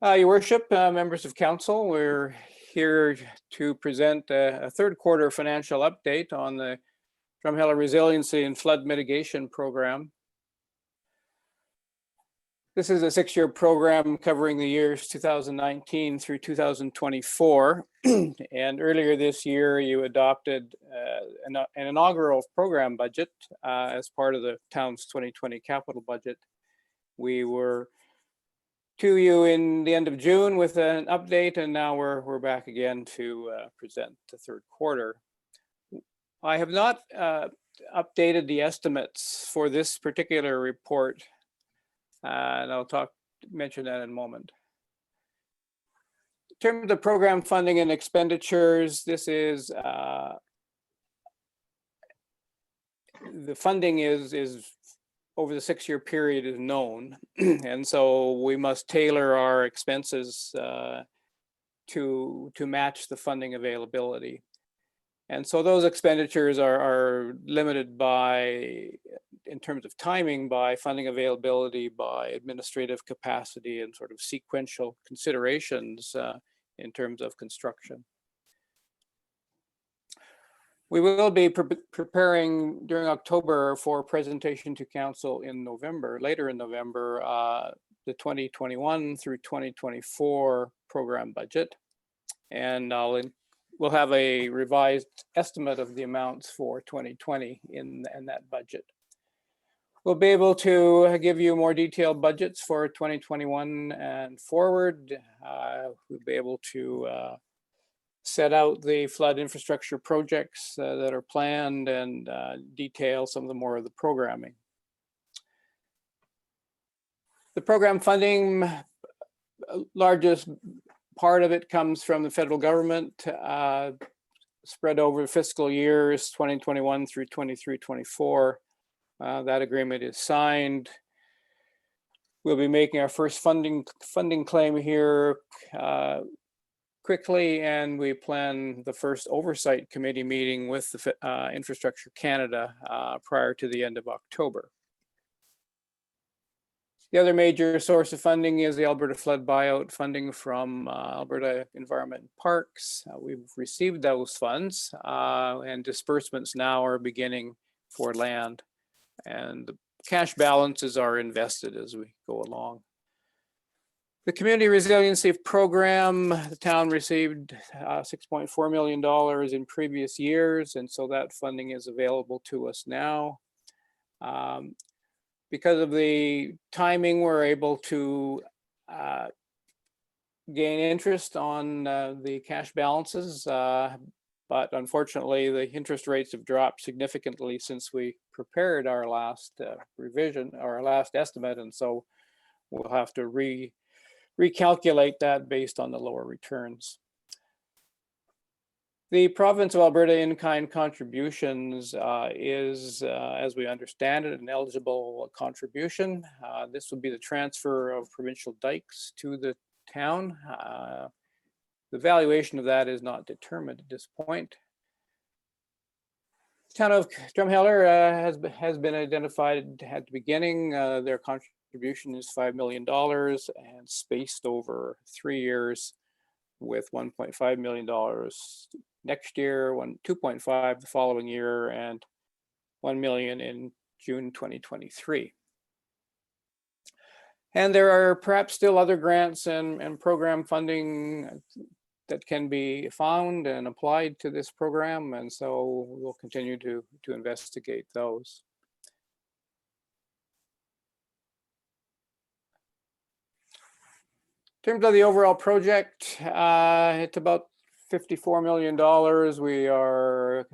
Your Worship, members of council, we're here to present a third quarter financial update on the Drumheller Resiliency and Flood Mitigation Program. This is a 6-year program covering the years 2019 through 2024. And earlier this year, you adopted an inaugural program budget as part of the town's 2020 capital budget. We were to you in the end of June with an update, and now we're back again to present the third quarter. I have not updated the estimates for this particular report, and I'll mention that in a moment. In terms of program funding and expenditures, this is the funding is over the 6-year period is known. And so we must tailor our expenses to match the funding availability. And so those expenditures are limited by, in terms of timing, by funding availability, by administrative capacity, and sort of sequential considerations in terms of construction. We will be preparing during October for a presentation to council in November, later in November, the 2021 through 2024 program budget. And we'll have a revised estimate of the amounts for 2020 in that budget. We'll be able to give you more detailed budgets for 2021 and forward. We'll be able to set out the flood infrastructure projects that are planned and detail some of the more of the programming. The program funding, largest part of it comes from the federal government, spread over fiscal years 2021 through 23-24. That agreement is signed. We'll be making our first funding claim here quickly, and we plan the first oversight committee meeting with the Infrastructure Canada prior to the end of October. The other major source of funding is the Alberta Flood Buyout funding from Alberta Environment and Parks. We've received those funds, and disbursements now are beginning for land, and the cash balances are invested as we go along. The Community Resiliency Program, the town received $6.4 million in previous years, and so that funding is available to us now. Because of the timing, we're able to gain interest on the cash balances, but unfortunately the interest rates have dropped significantly since we prepared our last revision, our last estimate, and so we'll have to recalculate that based on the lower returns. The province of Alberta in-kind contributions is, as we understand it, an eligible contribution. This would be the transfer of provincial dikes to the town. The valuation of that is not determined at this point. The town of Drumheller has been identified at the beginning. Their contribution is $5 million and spaced over 3 years, with $1.5 million next year, 2.5 the following year, and $1 million in June 2023. And there are perhaps still other grants and program funding that can be found and applied to this program, and so we'll continue to investigate those. In terms of the overall project, it's about $54 million. We are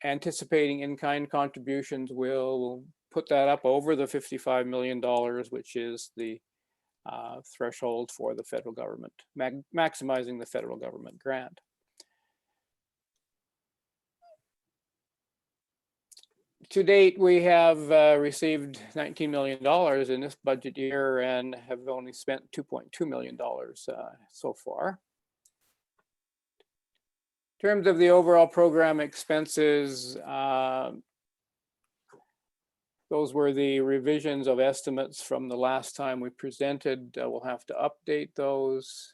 anticipating in-kind contributions will put that up over the $55 million, which is the threshold for the federal government, maximizing the federal government grant. To date, we have received $19 million in this budget year and have only spent $2.2 million so far. In terms of the overall program expenses, those were the revisions of estimates from the last time we presented. We'll have to update those.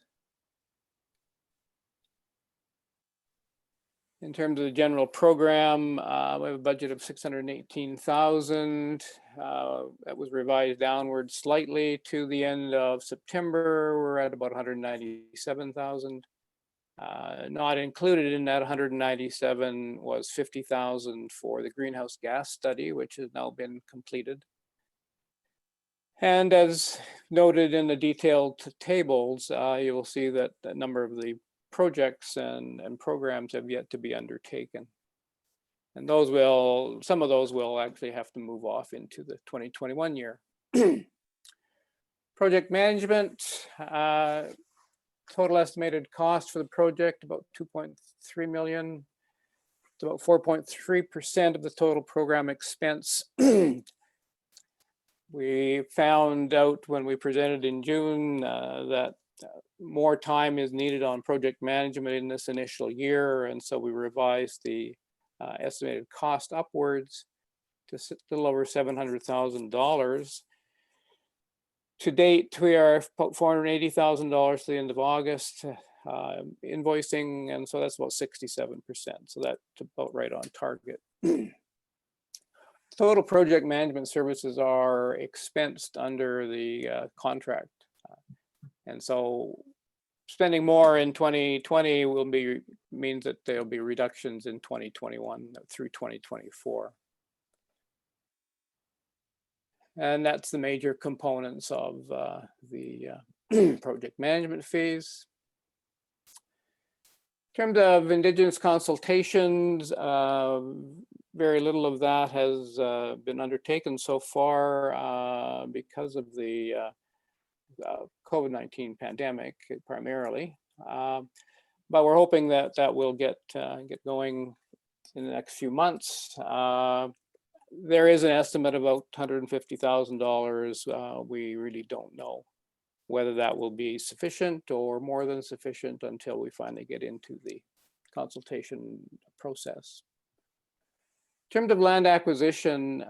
In terms of the general program, we have a budget of $618,000. That was revised downward slightly to the end of September. We're at about $197,000. Not included in that 197 was 50,000 for the greenhouse gas study, which has now been completed. And as noted in the detailed tables, you will see that a number of the projects and programs have yet to be undertaken. And those will, some of those will actually have to move off into the 2021 year. Project management, total estimated cost for the project, about 2.3 million. It's about 4.3% of the total program expense. We found out when we presented in June that more time is needed on project management in this initial year, and so we revised the estimated cost upwards to a little over $700,000. To date, we are about $480,000 to the end of August invoicing, and so that's about 67%. So that's about right on target. Total project management services are expensed under the contract. And so spending more in 2020 means that there'll be reductions in 2021 through 2024. And that's the major components of the project management fees. In terms of Indigenous consultations, very little of that has been undertaken so far because of the COVID-19 pandemic primarily. But we're hoping that that will get going in the next few months. There is an estimate of about $150,000. We really don't know whether that will be sufficient or more than sufficient until we finally get into the consultation process. In terms of land acquisition,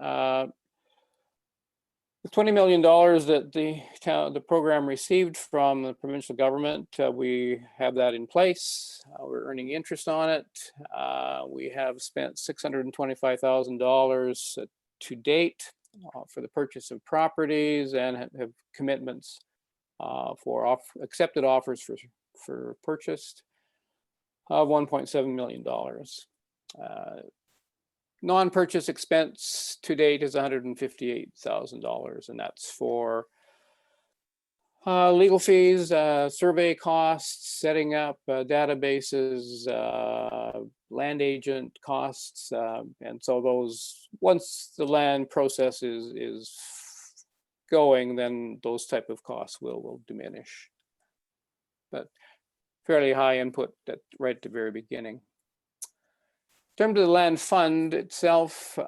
the $20 million that the program received from the provincial government, we have that in place. We're earning interest on it. We have spent $625,000 to date for the purchase of properties and have commitments for accepted offers for purchase of $1.7 million. Non-purchase expense to date is $158,000, and that's for legal fees, survey costs, setting up databases, land agent costs, and so those, once the land process is going, then those type of costs will diminish. But fairly high input right at the very beginning. In terms of the land fund itself, we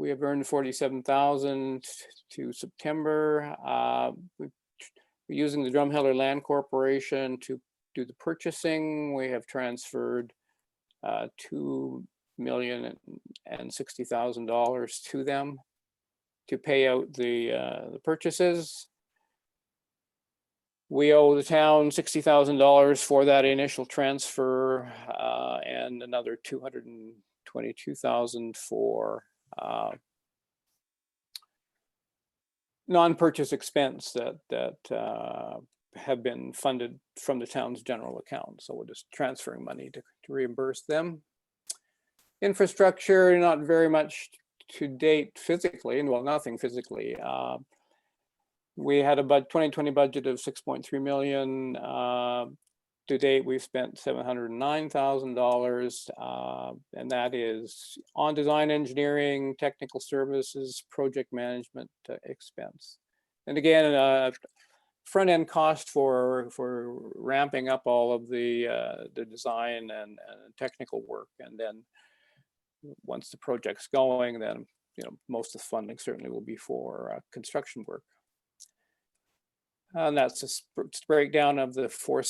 have earned $47,000 to September. We're using the Drumheller Land Corporation to do the purchasing. We have transferred $2,060,000 to them to pay out the purchases. We owe the town $60,000 for that initial transfer and another $222,000 for non-purchase expense that have been funded from the town's general account. So we're just transferring money to reimburse them. Infrastructure, not very much to date physically, and well, nothing physically. We had a 2020 budget of $6.3 million. To date, we've spent $709,000, and that is on design engineering, technical services, project management expense. And again, front-end cost for ramping up all of the design and technical work, and then once the project's going, then most of the funding certainly will be for construction work. And that's a breakdown of the 4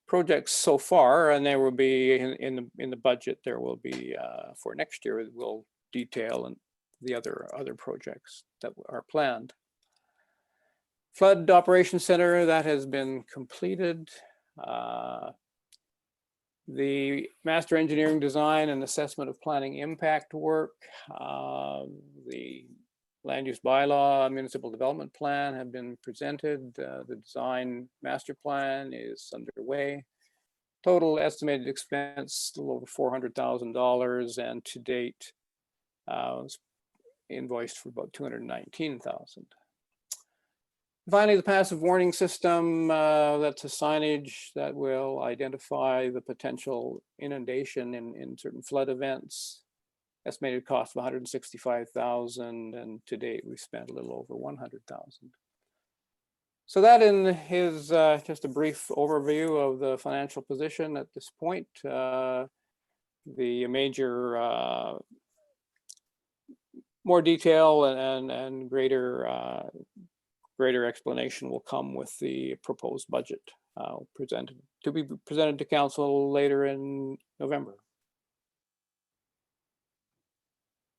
projects so far, and there will be in the budget. There will be for next year. We'll detail and the other projects that are planned. Flood Operations Center, that has been completed. The master engineering design and assessment of planning impact work, the land use bylaw, municipal development plan have been presented. The design master plan is underway. Total estimated expense a little over $400,000, and to date invoiced for about $219,000. Finally, the passive warning system, that's a signage that will identify the potential inundation in certain flood events. Estimated cost of $165,000, and to date we've spent a little over $100,000. So that is just a brief overview of the financial position at this point. The major more detail and greater explanation will come with the proposed budget to be presented to council later in November.